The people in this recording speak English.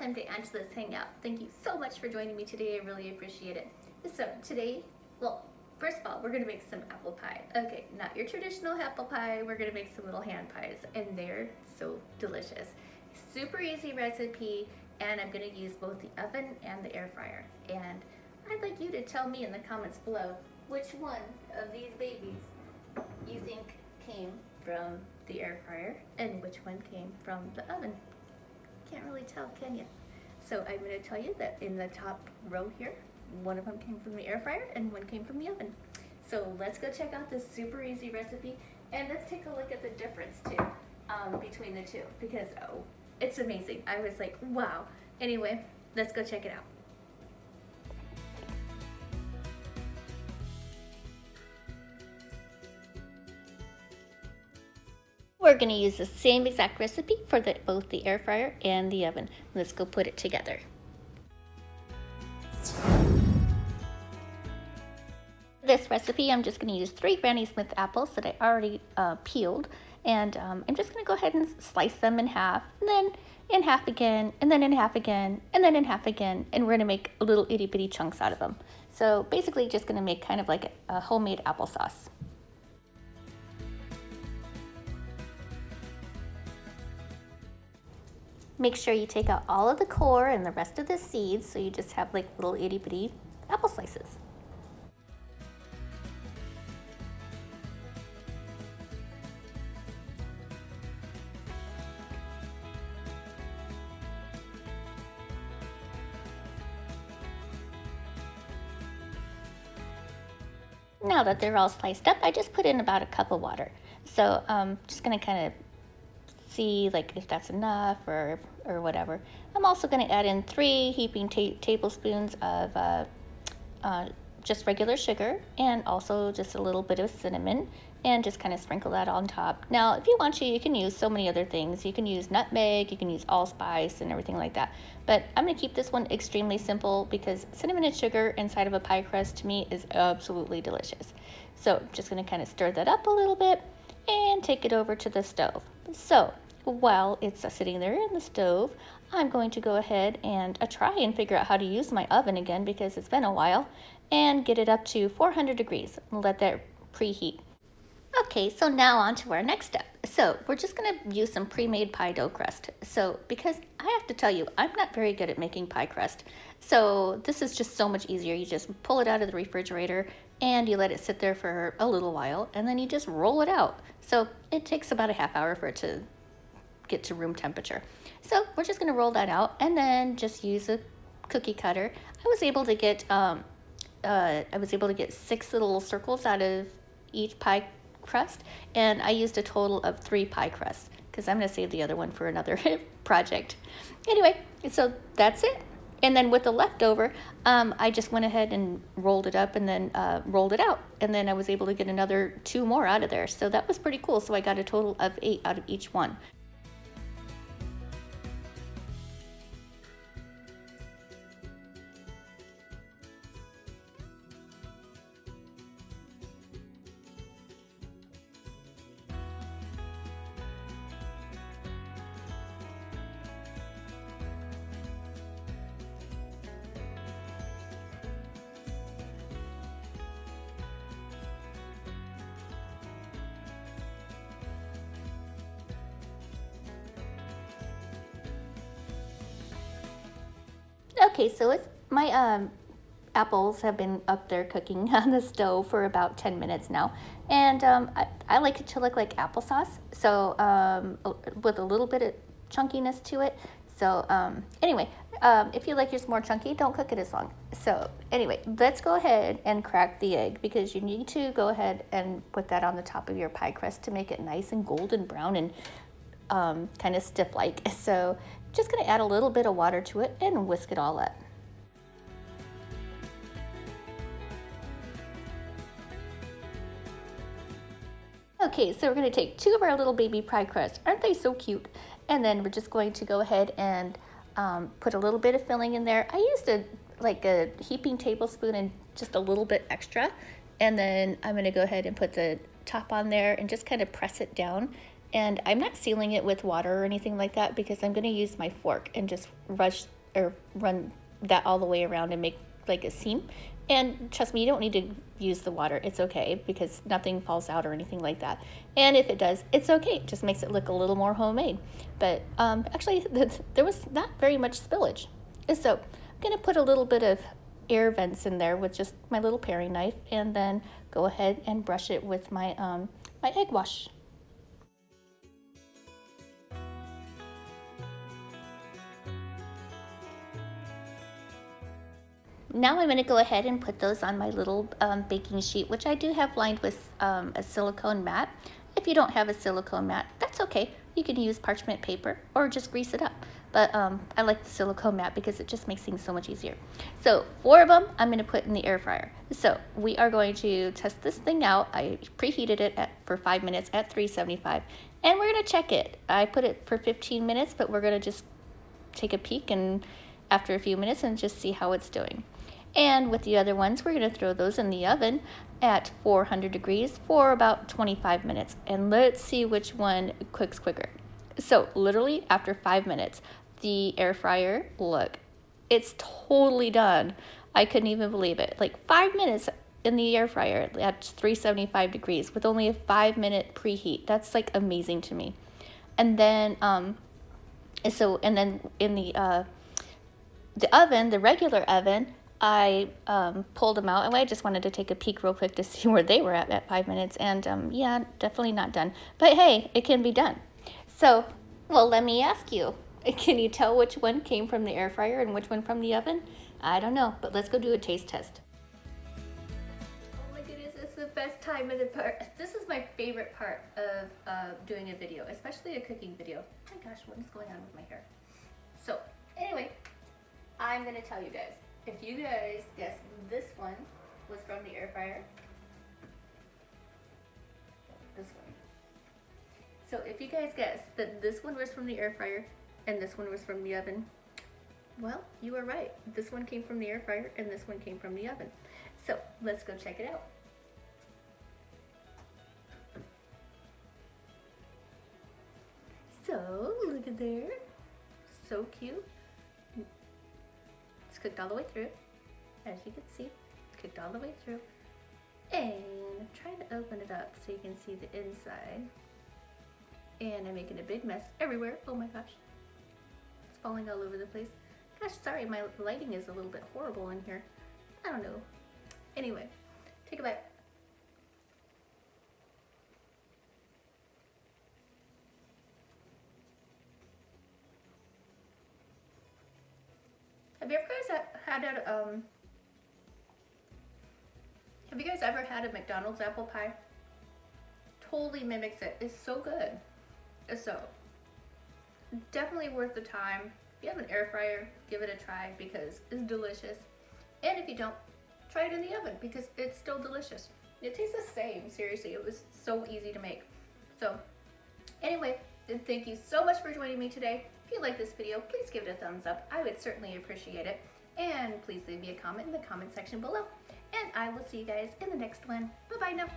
welcome to Angela's Hangout. Thank you so much for joining me today. I really appreciate it. So today, well, first of all, we're gonna make some apple pie. Okay, not your traditional apple pie. We're gonna make some little hand pies, and they're so delicious. Super easy recipe, and I'm gonna use both the oven and the air fryer. And I'd like you to tell me in the comments below which one of these babies you think came from the air fryer and which one came from the oven. Can't really tell, can you? So I'm going to tell you that in the top row here, one of them came from the air fryer and one came from the oven. So let's go check out this super easy recipe, and let's take a look at the difference too between the two, because it's amazing. I was like, wow. Anyway, let's go check it out. We're going to use the same exact recipe for both the air fryer and the oven. Let's go put it together. For this recipe, I'm just going to use 3 Granny Smith apples that I already peeled, and I'm just going to go ahead and slice them in half, and then in half again, and then in half again, and then in half again, and we're going to make little itty bitty chunks out of them. So basically just going to make kind of like a homemade applesauce. Make sure you take out all of the core and the rest of the seeds, so you just have like little itty bitty apple slices. Now that they're all sliced up, I just put in about a cup of water. So just gonna kind of see like if that's enough or whatever. I'm also going to add in 3 heaping tablespoons of just regular sugar, and also just a little bit of cinnamon, and just kind of sprinkle that on top. Now if you want to, you can use so many other things. You can use nutmeg, you can use allspice and everything like that, but I'm going to keep this one extremely simple because cinnamon and sugar inside of a pie crust to me is absolutely delicious. So I'm just going to kind of stir that up a little bit and take it over to the stove. So while it's sitting there in the stove, I'm going to go ahead and try and figure out how to use my oven again, because it's been a while, and get it up to 400 degrees and let that preheat. Okay, so now on to our next step. So we're just going to use some pre-made pie dough crust. So because I have to tell you, I'm not very good at making pie crust. So this is just so much easier. You just pull it out of the refrigerator and you let it sit there for a little while, and then you just roll it out. So it takes about a half hour for it to get to room temperature. So we're just going to roll that out and then just use a cookie cutter. I was able to get 6 little circles out of each pie crust, and I used a total of 3 pie crusts because I'm going to save the other one for another project. Anyway, so that's it. And then with the leftover, I just went ahead and rolled it up and then rolled it out, and then I was able to get another 2 more out of there. So that was pretty cool. So I got a total of 8 out of each one. Okay, so it's my apples have been up there cooking on the stove for about 10 minutes now, and I like it to look like applesauce, so with a little bit of chunkiness to it. So anyway, if you like yours more chunky, don't cook it as long. So anyway, let's go ahead and crack the egg, because you need to go ahead and put that on the top of your pie crust to make it nice and golden brown and kind of stiff like. So just going to add a little bit of water to it and whisk it all up. Okay, so we're going to take 2 of our little baby pie crusts. Aren't they so cute? And then we're just going to go ahead and put a little bit of filling in there. I used a heaping tablespoon and just a little bit extra. And then I'm going to go ahead and put the top on there and just kind of press it down And I'm not sealing it with water or anything like that because I'm gonna use my fork and just run that all the way around and make like a seam. And trust me, you don't need to use the water. It's okay because nothing falls out or anything like that. And if it does, it's okay. It just makes it look a little more homemade. But actually, there was not very much spillage. So I'm gonna put a little bit of air vents in there with just my little paring knife, and then go ahead and brush it with my my egg wash. Now I'm going to go ahead and put those on my little baking sheet, which I do have lined with a silicone mat. If you don't have a silicone mat, that's okay. You can use parchment paper or just grease it up. But I like the silicone mat because it just makes things so much easier. So 4 of them I'm going to put in the air fryer. So we are going to test this thing out. I preheated it for 5 minutes at 375, and we're going to check it. I put it for 15 minutes, but we're going to just take a peek and after a few minutes and just see how it's doing. And with the other ones, we're going to throw those in the oven at 400 degrees for about 25 minutes. And let's see which one cooks quicker. So literally after 5 minutes, the air fryer, look, it's totally done. I couldn't even believe it. Like 5 minutes in the air fryer at 375 degrees with only a 5-minute preheat. That's like amazing to me. And then, and then in the oven, the regular oven, I pulled them out, and I just wanted to take a peek real quick to see where they were at 5 minutes, and yeah, definitely not done. But hey, it can be done. So, well, let me ask you, can you tell which one came from the air fryer and which one from the oven? I don't know, but let's go do a taste test. Oh my goodness, it's the best time of the part. This is my favorite part of doing a video, especially a cooking video. Oh my gosh, what is going on with my hair? So, anyway, I'm gonna tell you guys. If you guys guess this one was from the air fryer, this one. So if you guys guess that this one was from the air fryer and this one was from the oven, well, you were right. This one came from the air fryer and this one came from the oven. So let's go check it out. So look at there, so cute. It's cooked all the way through, as you can see. It's cooked all the way through. And I'm trying to open it up so you can see the inside. And I'm making a big mess everywhere. Oh my gosh. It's falling all over the place. Gosh, sorry, my lighting is a little bit horrible in here. I don't know. Anyway, take a bite. Have you guys ever had a McDonald's apple pie? Totally mimics it. It's so good. So, definitely worth the time. If you have an air fryer, give it a try because it's delicious. And if you don't, try it in the oven because it's still delicious. It tastes the same, seriously. It was so easy to make. So, anyway, thank you so much for joining me today. If you like this video, please give it a thumbs up. I would certainly appreciate it. And please leave me a comment in the comment section below. And I will see you guys in the next one. Bye-bye now.